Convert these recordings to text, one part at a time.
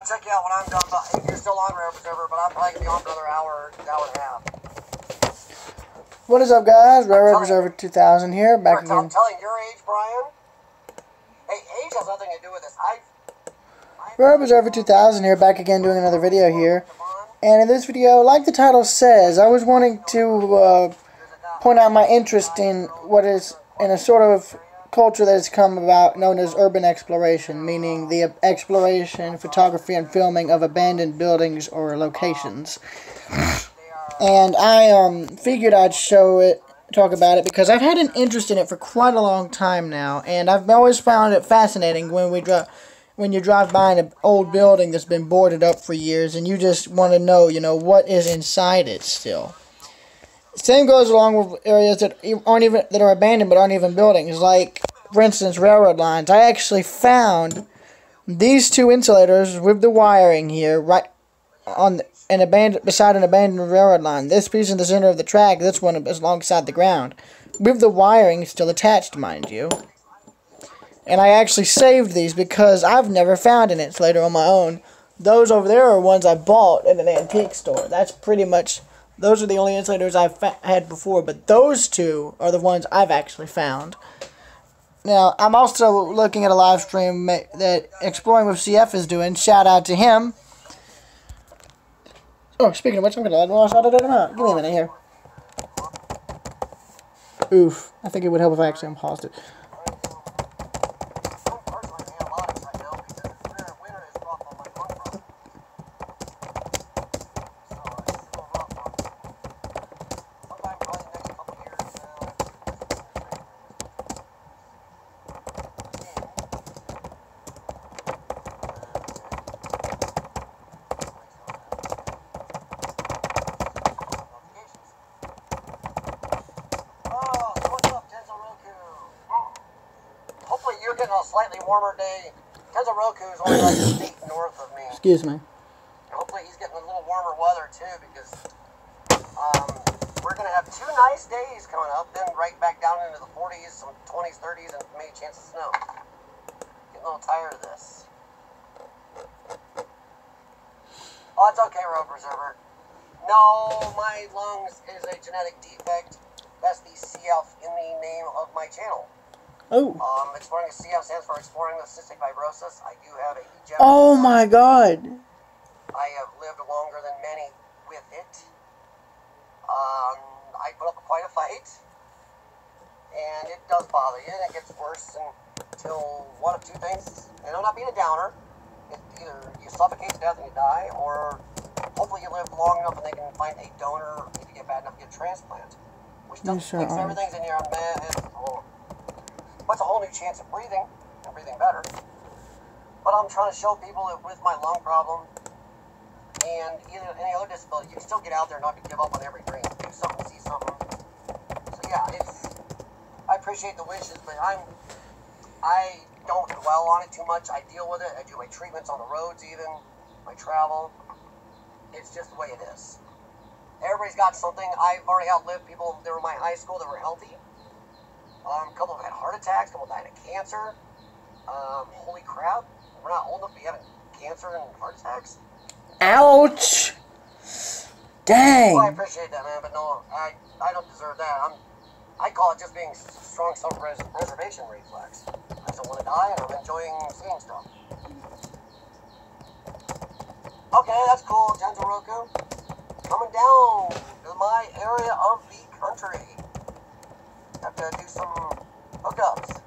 check you out when I'm done, but if you're still on, Rare Observer, but I'm probably going to be on for another hour and a half. What is up, guys? Rare Observer 2000 here, back again. I'm telling your age, Brian. Hey, age has nothing to do with this. Rare Observer 2000 here, back again doing another video here. And in this video, like the title says, I was wanting to point out my interest in what is in a sort of culture that has come about known as urban exploration, meaning the exploration, photography, and filming of abandoned buildings or locations. And I figured I'd talk about it because I've had an interest in it for quite a long time now, and I've always found it fascinating when you drive by an old building that's been boarded up for years, and you just want to know, what is inside it still. Same goes along with areas that are abandoned but aren't even buildings, like, for instance, railroad lines. I actually found these two insulators with the wiring here, right on beside an abandoned railroad line. This piece in the center of the track, this one is alongside the ground, with the wiring still attached, mind you. And I actually saved these because I've never found an insulator on my own. Those over there are ones I bought at an antique store. That's pretty much. Those are the only insulators I've had before, but those two are the ones I've actually found. Now, I'm also looking at a live stream that Exploring with CF is doing. Shout out to him. Oh, speaking of which, I'm going to shout it out. Give me a minute here. Oof. I think it would help if I actually unpaused it. You're getting a slightly warmer day. Tenzo is only like a state north of me. Excuse me. Hopefully he's getting a little warmer weather too, because we're going to have 2 nice days coming up, then right back down into the 40s, some 20s, 30s, and maybe a chance of snow. Getting a little tired of this. Oh, it's okay, Road Preserver. No, my lungs is a genetic defect. That's the CF in the name of my channel. Oh. Exploring the CF stands for Exploring the Cystic Fibrosis. I do have a degenerative. Oh my God. I have lived longer than many with it. I put up quite a fight, and it does bother you, and it gets worse until one of 2 things. And I'm not being a downer. Either you suffocate to death and you die, or hopefully you live long enough and they can find a donor if you get bad enough to get a transplant, which doesn't fix everything's in your What's a whole new chance of breathing and breathing better. But I'm trying to show people that with my lung problem and any other disability, you can still get out there and not give up on every dream. Do something, see something. So yeah, I appreciate the wishes, but I don't dwell on it too much. I deal with it. I do my treatments on the roads even, my travel. It's just the way it is. Everybody's got something. I've already outlived people that were in my high school that were healthy. A couple have had heart attacks, a couple died of cancer. Holy crap. We're not old enough to be having cancer and heart attacks. Ouch! Dang! Well, I appreciate that, man, but no, I don't deserve that. I call it just being strong self-preservation reflex. I just don't want to die, and I'm enjoying seeing stuff. Okay, that's cool, Gentle Roku. Coming down to my area of the country. Have to do some hookups.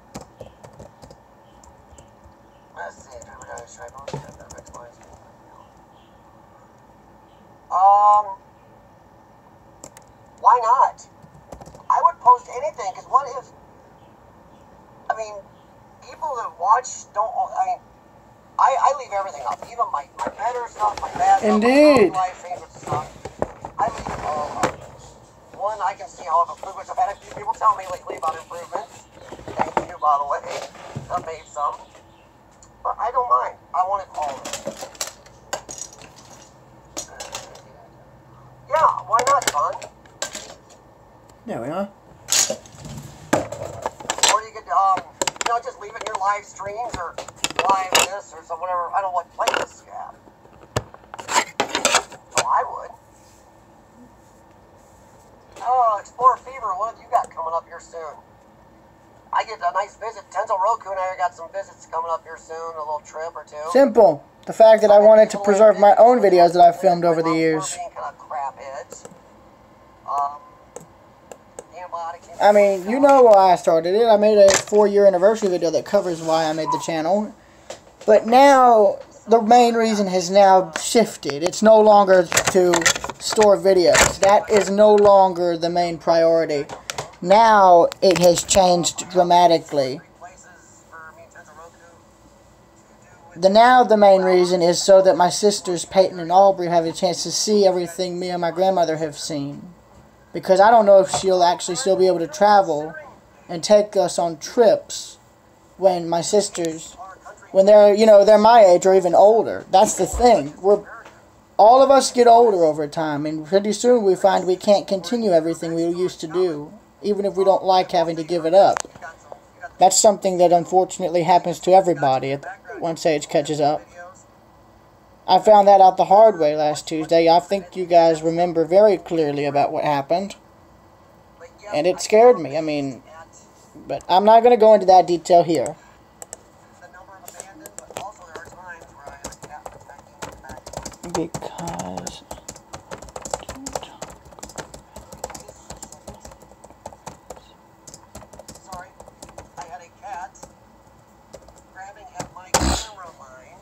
Let's see. Should I post that? Next line. Why not? I would post anything, because what if, people that watch don't, I leave everything up, even my better stuff, my bad stuff, Indeed. my favorite stuff, I leave it all up. One, I can see how improvements. I've had a few people tell me lately about improvements. Thank you, by the way. I've made some. But I don't mind. I want it all. Yeah, why not, fun? There we are. Or you could, just leave it in your live streams or live this or some whatever. I don't know what playlists you have. soon. I get a nice visit. Tenzo Roku and I got some visits coming up here soon, a little trip or two. Simple. The fact that I wanted to preserve my own videos that I've filmed over the years. I mean, you know why I started it. I made a 4-year anniversary video that covers why I made the channel. But now, the main reason has now shifted. It's no longer to store videos. That is no longer the main priority. Now, it has changed dramatically. Now the main reason is so that my sisters, Peyton and Aubrey, have a chance to see everything me and my grandmother have seen. Because I don't know if she'll actually still be able to travel and take us on trips when my sisters, when they're, you know, they're my age or even older. That's the thing. All of us get older over time, and pretty soon we find we can't continue everything we used to do, even if we don't like having to give it up. That's something that unfortunately happens to everybody once age catches up. I found that out the hard way last Tuesday. I think you guys remember very clearly about what happened. And it scared me. I mean, but I'm not going to go into that detail here. Because... Sorry, I had a cat grabbing at my camera line.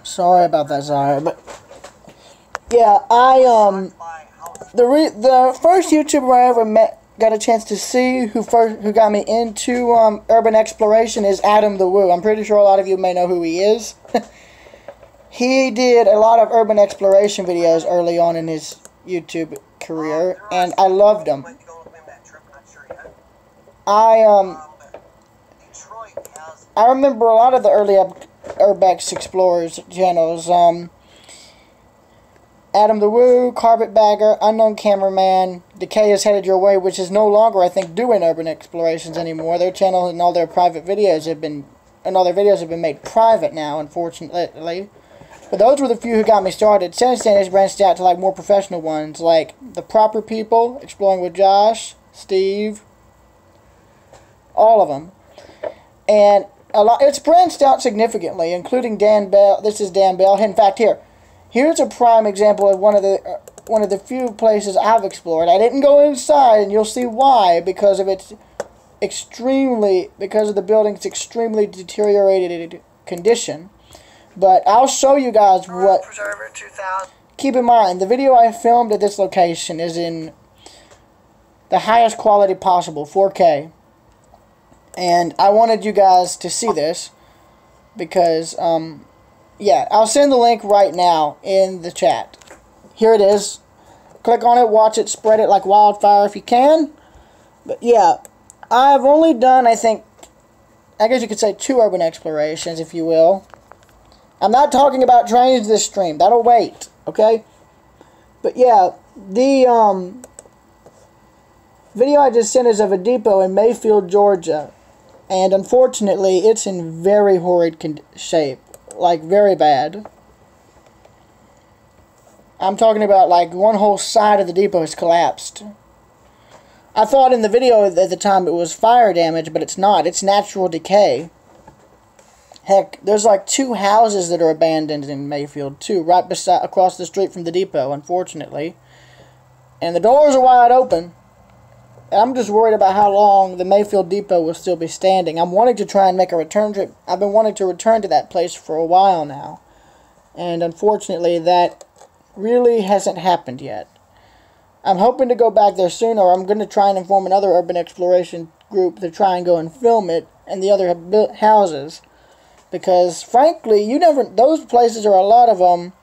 Sorry about that, Zara, but yeah, the first YouTuber I ever got a chance to see who got me into urban exploration is Adam the Woo. I'm pretty sure a lot of you may know who he is. He did a lot of urban exploration videos early on in his YouTube career, and I loved him. I remember a lot of the early Urbex Explorers channels. Adam the Woo, Carpetbagger, Unknown Cameraman, Decay is Headed Your Way, which is no longer, I think, doing urban explorations anymore. Their channel and all their private videos have been, and all their videos have been made private now, unfortunately. But those were the few who got me started. Since then, it's branched out to like more professional ones, like The Proper People, Exploring with Josh, Steve, all of them. And it's branched out significantly, including Dan Bell. This is Dan Bell. In fact, here's a prime example of one of the few places I've explored. I didn't go inside, and you'll see why, because of the building's extremely deteriorated condition. But I'll show you guys what. Keep in mind, the video I filmed at this location is in the highest quality possible, 4K. And I wanted you guys to see this because, yeah, I'll send the link right now in the chat. Here it is. Click on it, watch it, spread it like wildfire if you can. But yeah, I've only done, I guess you could say 2 urban explorations, if you will. I'm not talking about trains this stream. That'll wait, okay? But yeah, the video I just sent is of a depot in Mayfield, Georgia. And unfortunately, it's in very horrid shape. Like, very bad. I'm talking about, like, one whole side of the depot has collapsed. I thought in the video at the time it was fire damage, but it's not. It's natural decay. Heck, there's like 2 houses that are abandoned in Mayfield, too, right across the street from the depot, unfortunately. And the doors are wide open. I'm just worried about how long the Mayfield Depot will still be standing. I'm wanting to try and make a return trip. I've been wanting to return to that place for a while now. And unfortunately, that really hasn't happened yet. I'm hoping to go back there soon, or I'm going to try and inform another urban exploration group to try and go and film it and the other houses. Because, frankly, those places are a lot of them.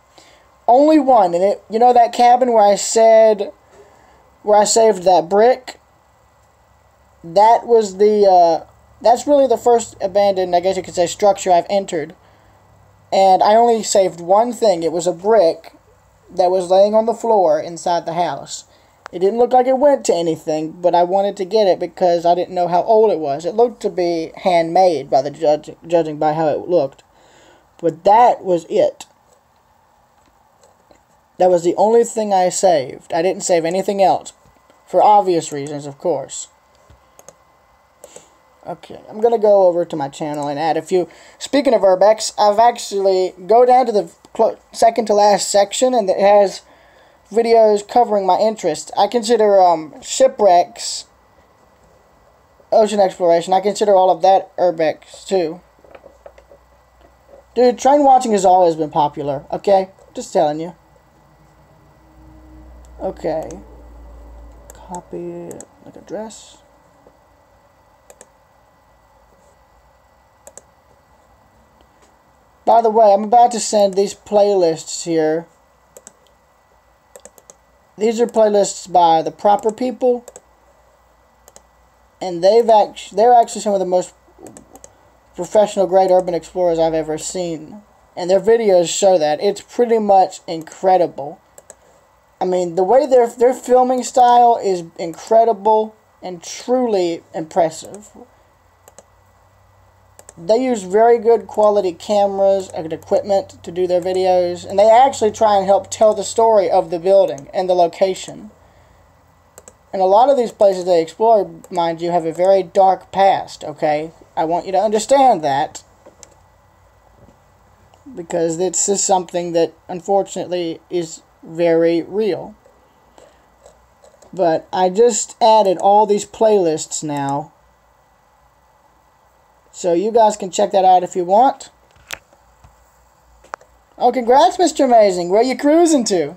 Only one, and you know that cabin where I saved that brick? That was that's really the first abandoned, I guess you could say, structure I've entered. And I only saved one thing. It was a brick that was laying on the floor inside the house. It didn't look like it went to anything, but I wanted to get it because I didn't know how old it was. It looked to be handmade by judging by how it looked. But that was it. That was the only thing I saved. I didn't save anything else. For obvious reasons, of course. Okay, I'm going to go over to my channel and add a few. Speaking of Urbex, I've actually go down to the second to last section, and it has videos covering my interest. I consider shipwrecks, ocean exploration, I consider all of that Urbex too. Dude, train watching has always been popular, okay? Just telling you. Okay. Copy, like address. By the way, I'm about to send these playlists here. These are playlists by the proper people, and they're actually some of the most professional grade urban explorers I've ever seen, and their videos show that. It's pretty much incredible. I mean, the way their filming style is incredible and truly impressive. They use very good quality cameras and equipment to do their videos, and they actually try and help tell the story of the building and the location. And a lot of these places they explore, mind you, have a very dark past, okay? I want you to understand that, because this is something that, unfortunately, is very real. But I just added all these playlists now, so you guys can check that out if you want. Oh, congrats, Mr. Amazing. Where you cruising to?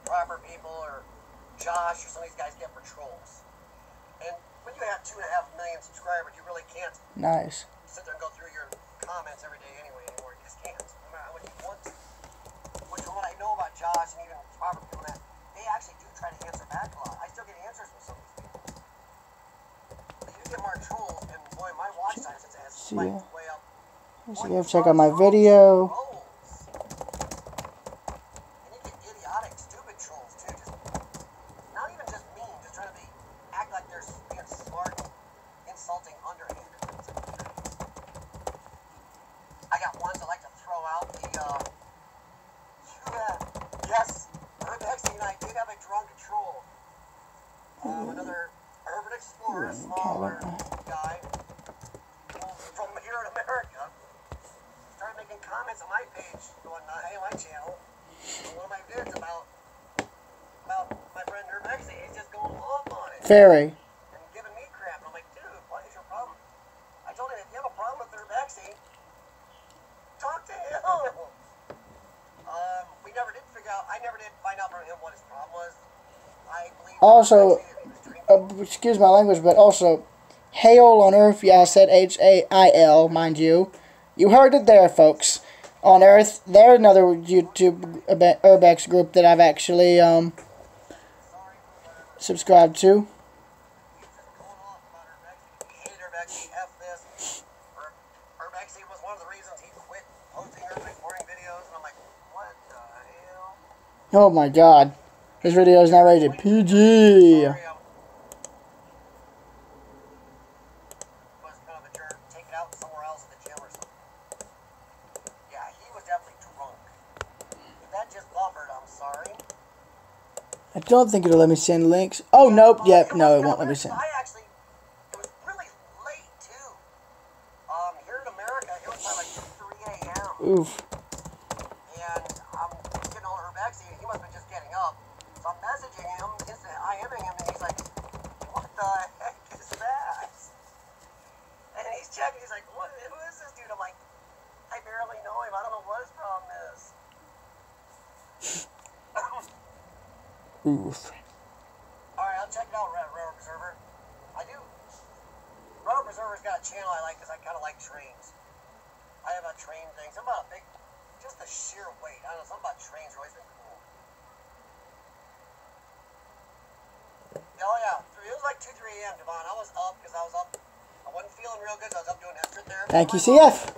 Proper people or Josh or some of these guys get patrols. And when you have 2.5 million subscribers, you really can't Nice. sit there and go through your comments every day anyway anymore. You just can't. No matter how much you want to. Which from what I know about Josh and even proper people, that they actually do try to answer back a lot. I still get answers from some of these people. But you get more trolls, and boy, my watch time since it has spiked way up. So you have to check out my video. And you get idiotic, stupid trolls too. Just not even just mean, just trying to act like they're being smart, insulting, underhanded. I got ones that like to throw out the yes, Urbex and I did have a drunk troll. Another urban explorer, smaller guy from here in America, started making comments on my page, going, hey, my channel, one of my vids about my friend Urbex. He's just going off on it. Very. And giving me crap. And I'm like, dude, what is your problem? I told him, if you have a problem with Urbex, talk to him. We never did figure out, I never did find out from him what his problem was. I believe also, excuse my language, but also, hail on Earth, yeah, I said H-A-I-L, mind you. You heard it there, folks. On Earth, there's another YouTube Urbex group that I've actually subscribed to. Urbex was one of the reasons he quit posting urban exploring videos, and I'm like, what the hell? Oh my god. This video is now rated PG. I don't think it'll let me send links. Oh, nope. Yep. No, it won't let me send. It was really late, too. Here in America, it was by like 3 a.m. Oof. And I'm getting all Urbex. He must have been just getting up. So I'm messaging him, IMing him, and he's like, what the heck is that? And he's checking. He's like, who is this dude? I'm like, I barely know him. I don't know what his problem is. Oof. Alright, I'll check it out, Railroad Preserver. I do. Railroad Preserver's got a channel I like because I kind of like trains. I have a train thing. Something about just the sheer weight. I don't know, something about trains have always been cool. Oh yeah, it was like 2, 3 a.m., Devon. I was up because I wasn't feeling real good, so I was up doing extra therapy. Thank you, CF.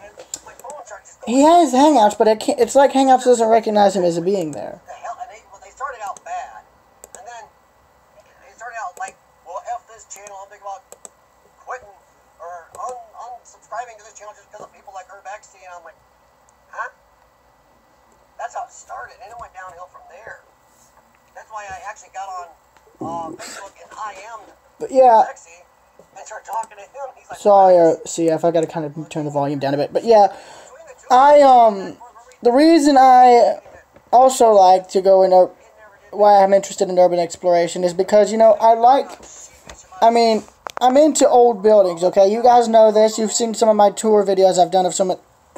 And my phone started just going. He has Hangouts, but it's like Hangouts doesn't recognize him as a being there. The hell, and they started out bad. And then they started out like, well, F this channel, I'm thinking about quitting or unsubscribing to this channel just because of people like Urbex. And I'm like, huh? That's how it started, and it went downhill from there. That's why I actually got on Facebook and But yeah. Lexi and started talking to him. He's like, Sorry, CF, I gotta kind of turn the volume down a bit. But yeah, the reason I also like to go into why I'm interested in urban exploration is because, you know, I'm into old buildings, okay? You guys know this. You've seen some of my tour videos I've done of some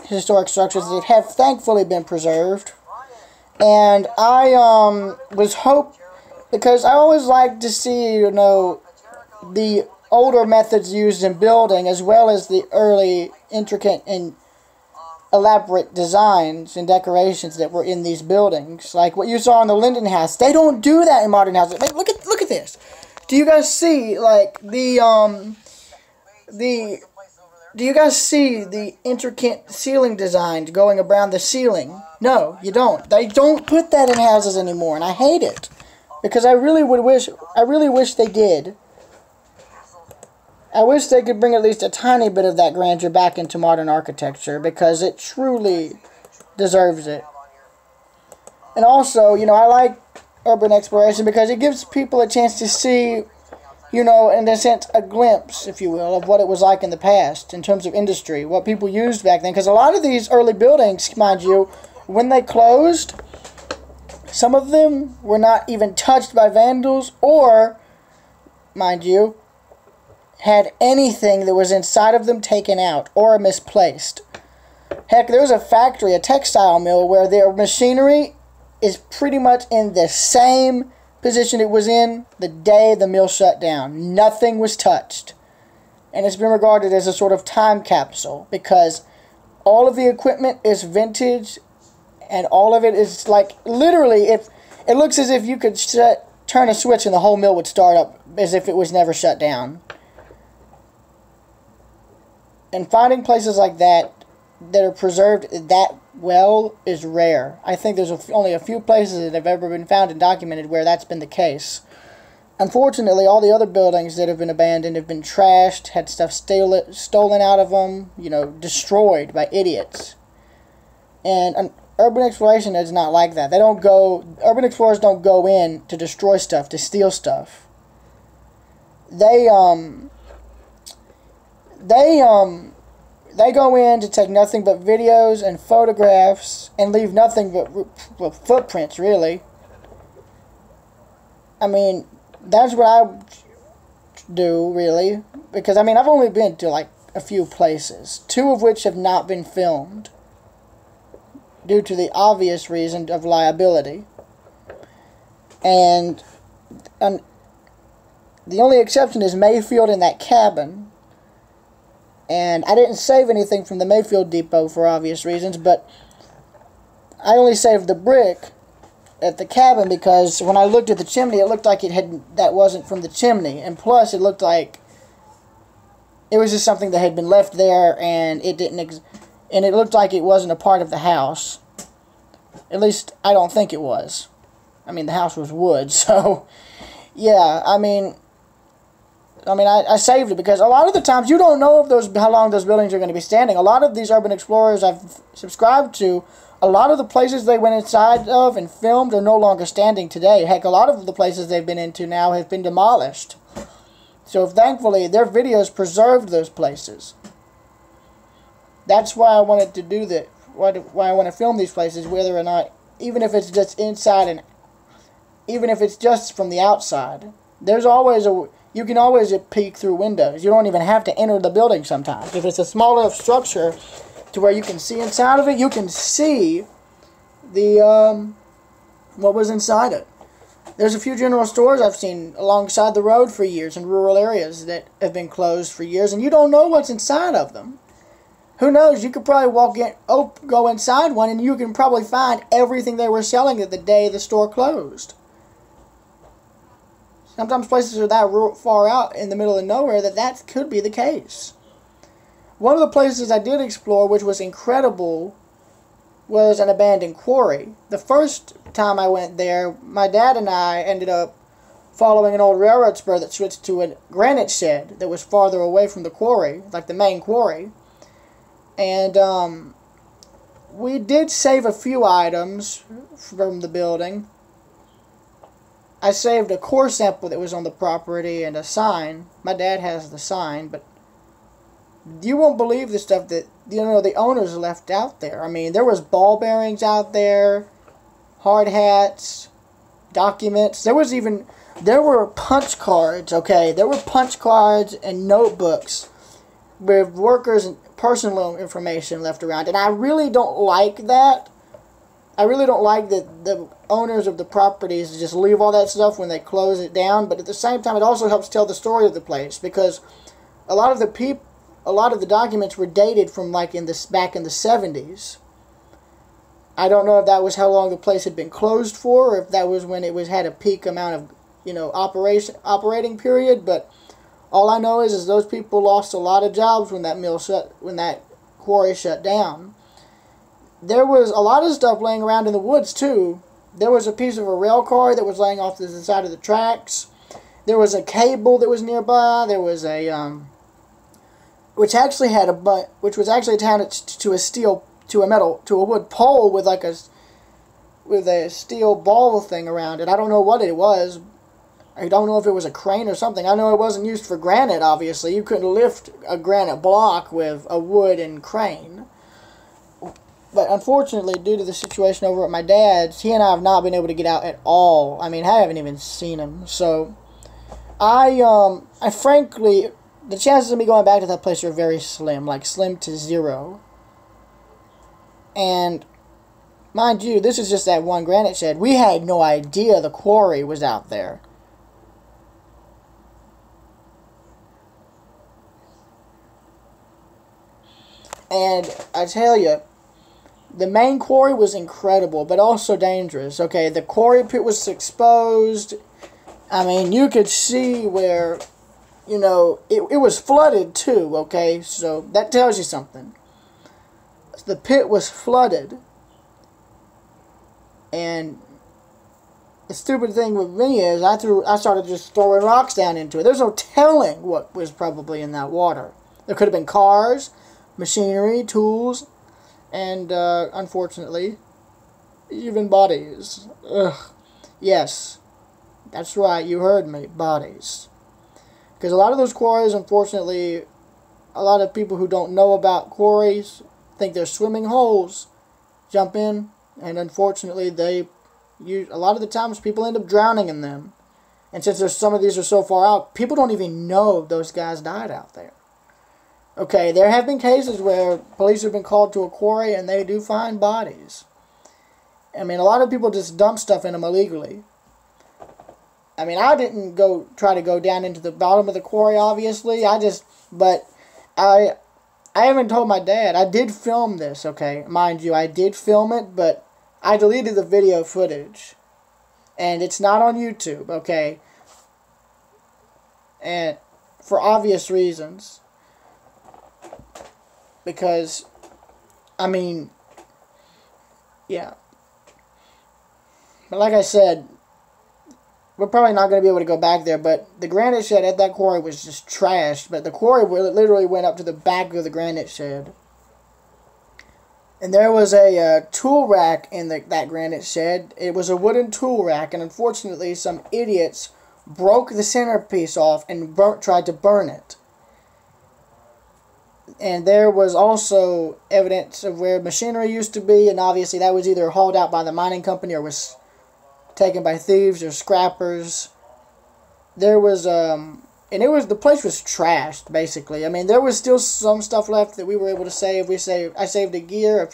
historic structures that have thankfully been preserved. And I because I always like to see, you know, the older methods used in building as well as the early intricate and elaborate designs and decorations that were in these buildings. Like what you saw in the Linden House. They don't do that in modern houses. Look at this. Do you guys see, like, do you guys see the intricate ceiling designs going around the ceiling? No, you don't. They don't put that in houses anymore, and I hate it. Because I really wish they did. I wish they could bring at least a tiny bit of that grandeur back into modern architecture, because it truly deserves it. And also, you know, I like urban exploration because it gives people a chance to see, you know, in a sense, a glimpse, if you will, of what it was like in the past in terms of industry, what people used back then. Because a lot of these early buildings, mind you, when they closed, some of them were not even touched by vandals or, mind you, had anything that was inside of them taken out or misplaced. Heck, there was a factory, a textile mill, where their machinery is pretty much in the same position it was in the day the mill shut down. Nothing was touched. And it's been regarded as a sort of time capsule because all of the equipment is vintage and all of it is like, literally, if it looks as if you could turn a switch and the whole mill would start up as if it was never shut down. And finding places like that that are preserved that well is rare. I think there's only a few places that have ever been found and documented where that's been the case. Unfortunately, all the other buildings that have been abandoned have been trashed, had stuff stolen out of them, you know, destroyed by idiots. And urban exploration is not like that. Urban explorers don't go in to destroy stuff, to steal stuff. They go in to take nothing but videos and photographs and leave nothing but footprints, really. I mean, that's what I do, really. Because, I mean, I've only been to, like, a few places, 2 of which have not been filmed due to the obvious reason of liability. And the only exception is Mayfield and that cabin. And I didn't save anything from the Mayfield depot for obvious reasons, but I only saved the brick at the cabin because when I looked at the chimney, it looked like that wasn't from the chimney. And plus, it looked like it was just something that had been left there, and it looked like it wasn't a part of the house. At least, I don't think it was. I mean, the house was wood, so yeah, I saved it because a lot of the times you don't know how long those buildings are going to be standing. A lot of these urban explorers I've subscribed to, a lot of the places they went inside of and filmed are no longer standing today. Heck, a lot of the places they've been into now have been demolished. So thankfully, their videos preserved those places. That's why I wanted to do that. Why I want to film these places, whether or not, even if it's just inside and even if it's just from the outside. There's always you can always peek through windows. You don't even have to enter the building sometimes. If it's a small enough structure to where you can see inside of it, you can see the what was inside it. There's a few general stores I've seen alongside the road for years in rural areas that have been closed for years, and you don't know what's inside of them. Who knows? You could probably go inside one, and you can probably find everything they were selling the day the store closed. Sometimes places are that far out in the middle of nowhere that could be the case. One of the places I did explore, which was incredible, was an abandoned quarry. The first time I went there, my dad and I ended up following an old railroad spur that switched to a granite shed that was farther away from the quarry, like the main quarry. And we did save a few items from the building. I saved a core sample that was on the property and a sign. My dad has the sign, but you won't believe the stuff that, you know, the owners left out there. I mean, there was ball bearings out there, hard hats, documents. There were punch cards, okay? There were punch cards and notebooks with workers' and personal information left around. And I really don't like that. I really don't like that the owners of the properties just leave all that stuff when they close it down. But at the same time, it also helps tell the story of the place, because a lot of the documents were dated from back in the 70s. I don't know if that was how long the place had been closed for, or if that was when it had a peak amount of, you know, operating period. But all I know is those people lost a lot of jobs when that quarry shut down. There was a lot of stuff laying around in the woods too. There was a piece of a rail car that was laying off to the side of the tracks. There was a cable that was nearby. There was a which was actually attached to a wood pole with a steel ball thing around it. I don't know what it was. I don't know if it was a crane or something. I know it wasn't used for granite, obviously. You couldn't lift a granite block with a wooden crane. But unfortunately, due to the situation over at my dad's, he and I have not been able to get out at all. I mean, I haven't even seen him. So, I frankly, the chances of me going back to that place are very slim. Like, slim to zero. And, mind you, this is just that one granite shed. We had no idea the quarry was out there. And I tell you, the main quarry was incredible, but also dangerous. Okay, the quarry pit was exposed. I mean, you could see where, you know, it was flooded too, okay? So that tells you something. The pit was flooded. And the stupid thing with me is I started just throwing rocks down into it. There's no telling what was probably in that water. There could have been cars, machinery, tools, and, unfortunately, even bodies. Ugh. Yes, that's right, you heard me, bodies. Because a lot of those quarries, unfortunately, a lot of people who don't know about quarries think they're swimming holes, jump in, and unfortunately, a lot of the times, people end up drowning in them. And since some of these are so far out, people don't even know those guys died out there. Okay, there have been cases where police have been called to a quarry and they do find bodies. I mean, a lot of people just dump stuff in them illegally. I mean, I didn't try to go down into the bottom of the quarry, obviously. But I haven't told my dad. I did film this, okay? Mind you, I did film it, but I deleted the video footage. And it's not on YouTube, okay? And for obvious reasons. Because, I mean, yeah. But like I said, we're probably not going to be able to go back there, but the granite shed at that quarry was just trashed. But the quarry literally went up to the back of the granite shed. And there was a tool rack in that granite shed. It was a wooden tool rack, and unfortunately some idiots broke the centerpiece off and tried to burn it. And there was also evidence of where machinery used to be, and obviously that was either hauled out by the mining company or was taken by thieves or scrappers. There was, the place was trashed, basically. I mean, there was still some stuff left that we were able to save. I saved a gear,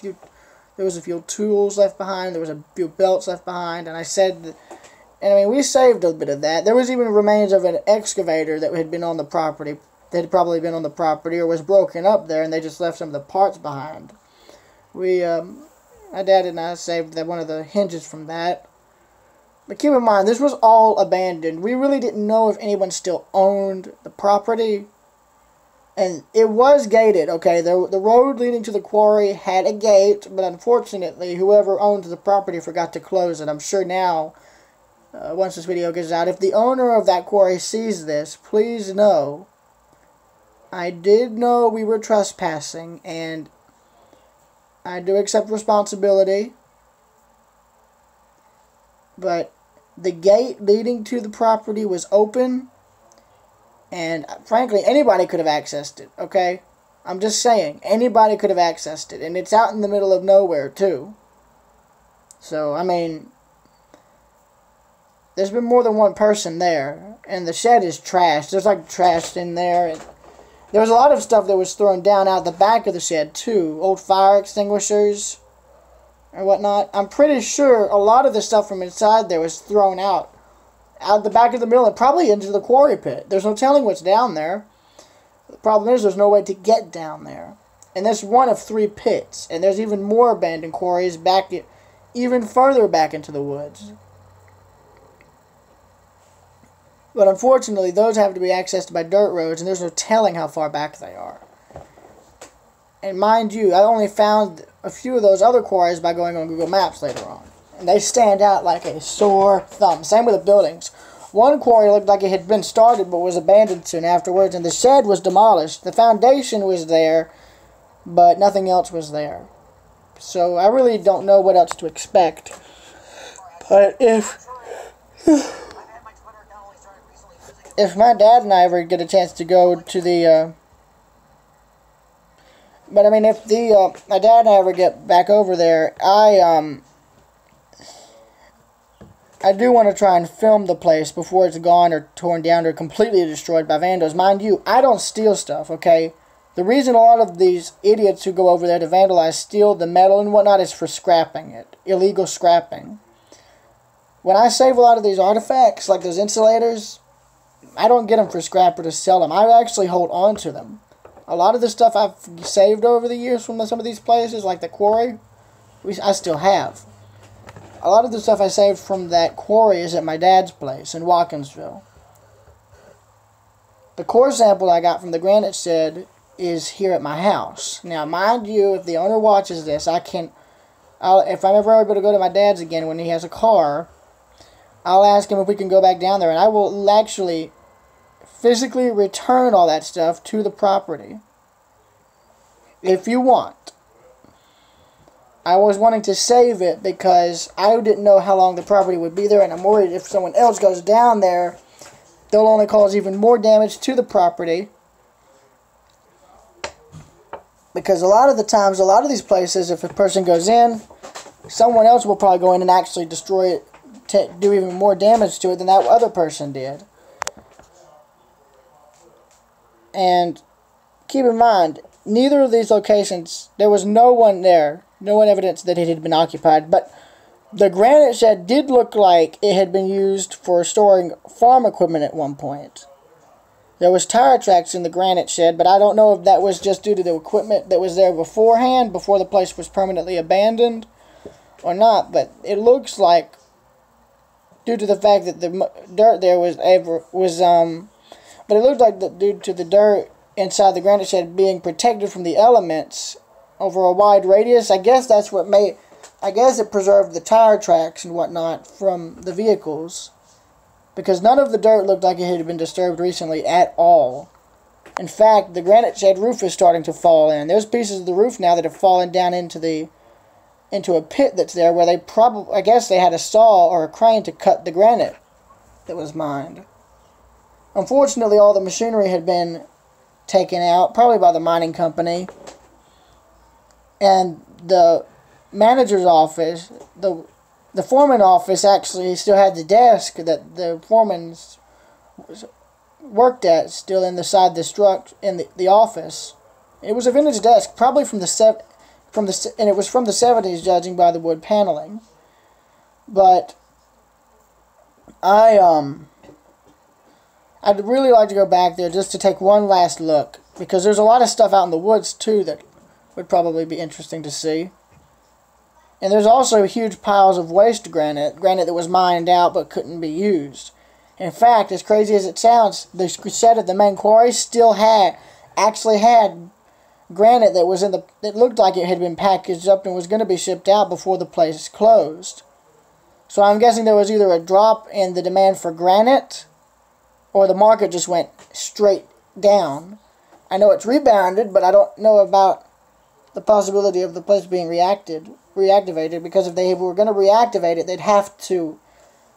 there was a few tools left behind, there was a few belts left behind, and we saved a bit of that. There was even remains of an excavator that had been on the property. That had probably been on the property or was broken up there, and they just left some of the parts behind. My dad and I saved one of the hinges from that. But keep in mind, this was all abandoned. We really didn't know if anyone still owned the property. And it was gated, okay? The road leading to the quarry had a gate, but unfortunately, whoever owned the property forgot to close it. I'm sure now, once this video gets out, if the owner of that quarry sees this, please know I did know we were trespassing, and I do accept responsibility. But the gate leading to the property was open. And frankly, anybody could have accessed it, okay? I'm just saying, anybody could have accessed it. And it's out in the middle of nowhere, too. So, I mean, there's been more than one person there. And the shed is trashed. There's like trash in there. And there was a lot of stuff that was thrown down out the back of the shed, too. Old fire extinguishers and whatnot. I'm pretty sure a lot of the stuff from inside there was thrown out the back of the mill and probably into the quarry pit. There's no telling what's down there. The problem is there's no way to get down there. And that's one of 3 pits. And there's even more abandoned quarries even further back into the woods. But unfortunately, those have to be accessed by dirt roads, and there's no telling how far back they are. And mind you, I only found a few of those other quarries by going on Google Maps later on. And they stand out like a sore thumb. Same with the buildings. One quarry looked like it had been started but was abandoned soon afterwards, and the shed was demolished. The foundation was there, but nothing else was there. So I really don't know what else to expect. But if my dad and I ever get a chance to go to the... But I mean, if my dad and I ever get back over there, I do want to try and film the place before it's gone or torn down or completely destroyed by vandals. Mind you, I don't steal stuff, okay? The reason a lot of these idiots who go over there to vandalize steal the metal and whatnot is for scrapping it. Illegal scrapping. When I save a lot of these artifacts, like those insulators, I don't get them for scrap or to sell them. I actually hold on to them. A lot of the stuff I've saved over the years from some of these places, like the quarry, I still have. A lot of the stuff I saved from that quarry is at my dad's place in Watkinsville. The core sample I got from the granite shed is here at my house. Now, mind you, if the owner watches this, if I'm ever able to go to my dad's again when he has a car, I'll ask him if we can go back down there, and I will actually physically return all that stuff to the property. If you want. I was wanting to save it because I didn't know how long the property would be there, and I'm worried if someone else goes down there, they'll only cause even more damage to the property. Because a lot of the times, a lot of these places, if a person goes in, someone else will probably go in and actually destroy it, do even more damage to it than that other person did. And keep in mind, neither of these locations, there was no one there. No one evidence that it had been occupied, but the granite shed did look like it had been used for storing farm equipment at one point. There was tire tracks in the granite shed, but I don't know if that was just due to the equipment that was there beforehand, before the place was permanently abandoned, or not, but it looks like, due to the fact that the dirt there but it looked like that due to the dirt inside the granite shed being protected from the elements over a wide radius, I guess that's what it preserved the tire tracks and whatnot from the vehicles. Because none of the dirt looked like it had been disturbed recently at all. In fact, the granite shed roof is starting to fall in. There's pieces of the roof now that have fallen down into a pit that's there where I guess they had a saw or a crane to cut the granite that was mined. Unfortunately, all the machinery had been taken out, probably by the mining company. And the manager's office, the foreman office actually still had the desk that the foreman worked at still inside the office. It was a vintage desk, probably and it was from the 70s, judging by the wood paneling. But I'd really like to go back there just to take one last look, because there's a lot of stuff out in the woods too that would probably be interesting to see. And there's also huge piles of waste granite that was mined out but couldn't be used. In fact, as crazy as it sounds, the shed of the main quarry actually had granite that was that looked like it had been packaged up and was going to be shipped out before the place closed. So I'm guessing there was either a drop in the demand for granite, or the market just went straight down. I know it's rebounded, but I don't know about the possibility of the place being reactivated, because if they were going to reactivate it,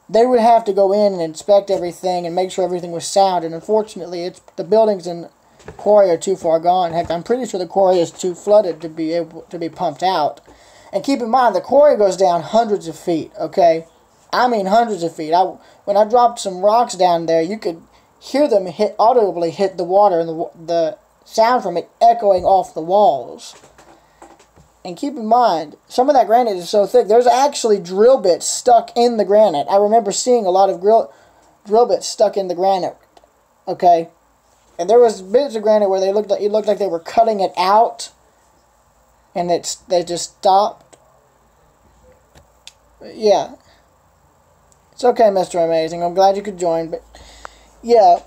they would have to go in and inspect everything and make sure everything was sound. And unfortunately, the buildings in the quarry are too far gone. Heck, I'm pretty sure the quarry is too flooded to be able to be pumped out. And keep in mind, the quarry goes down hundreds of feet. Okay, I mean hundreds of feet. When I dropped some rocks down there, you could hear them audibly hit the water, and the sound from it echoing off the walls. And keep in mind, some of that granite is so thick, there's actually drill bits stuck in the granite. I remember seeing a lot of drill bits stuck in the granite. Okay, and there was bits of granite where it looked like they were cutting it out, and they just stopped. But yeah, it's okay, Mr. Amazing. I'm glad you could join, but yeah.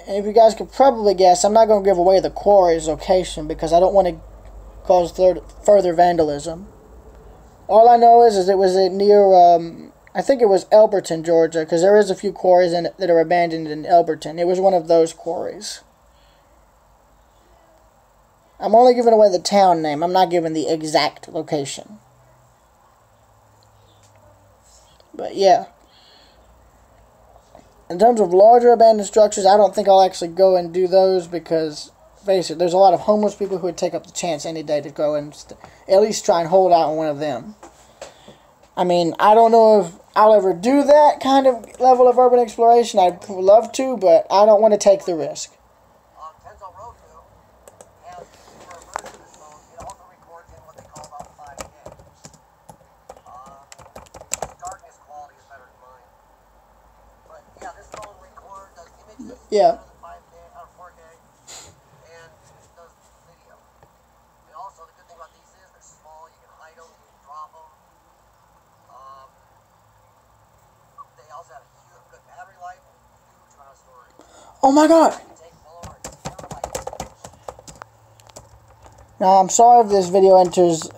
And if you guys could probably guess, I'm not going to give away the quarry's location because I don't want to cause further vandalism. All I know is it was near, I think it was Elberton, Georgia, because there is a few quarries that are abandoned in Elberton. It was one of those quarries. I'm only giving away the town name. I'm not giving the exact location. But yeah. In terms of larger abandoned structures, I don't think I'll actually go and do those because, face it, there's a lot of homeless people who would take up the chance any day to go and at least try and hold out on one of them. I mean, I don't know if I'll ever do that kind of level of urban exploration. I'd love to, but I don't want to take the risk. Yeah. Oh my God. Now, I'm sorry if this video enters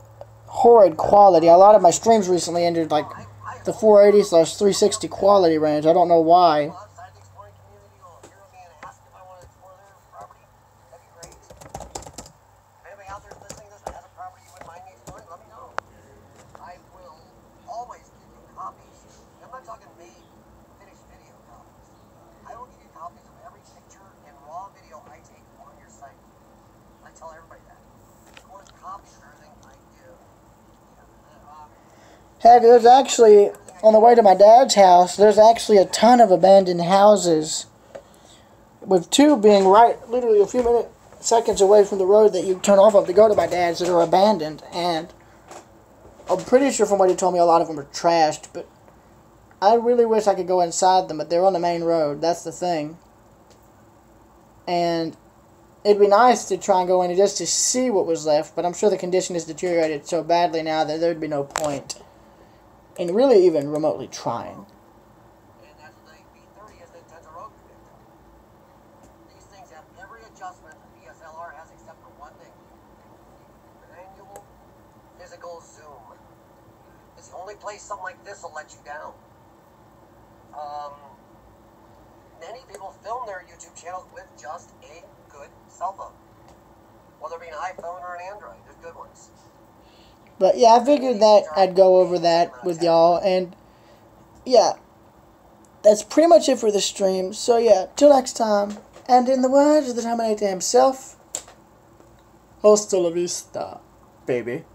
horrid quality. A lot of my streams recently entered like the 480/360 quality range. I don't know why. Heck, there's actually, on the way to my dad's house, there's actually a ton of abandoned houses. With two being literally a few seconds away from the road that you turn off of to go to my dad's that are abandoned. And I'm pretty sure from what he told me a lot of them are trashed, but I really wish I could go inside them, but they're on the main road. That's the thing. And it'd be nice to try and go in just to see what was left, but I'm sure the condition has deteriorated so badly now that there'd be no point in really even remotely trying. And that's the B30 is the Tensor Road predictor. These things have every adjustment the DSLR has except for one thing. An annual physical zoom. It's the only place something like this will let you down. Many people film their YouTube channels with just a good cell phone. Whether it be an iPhone or an Android, there's good ones. But yeah, I figured that I'd go over that with y'all, and yeah, that's pretty much it for the stream. So yeah, till next time, and in the words of the Terminator himself, hasta la vista, baby.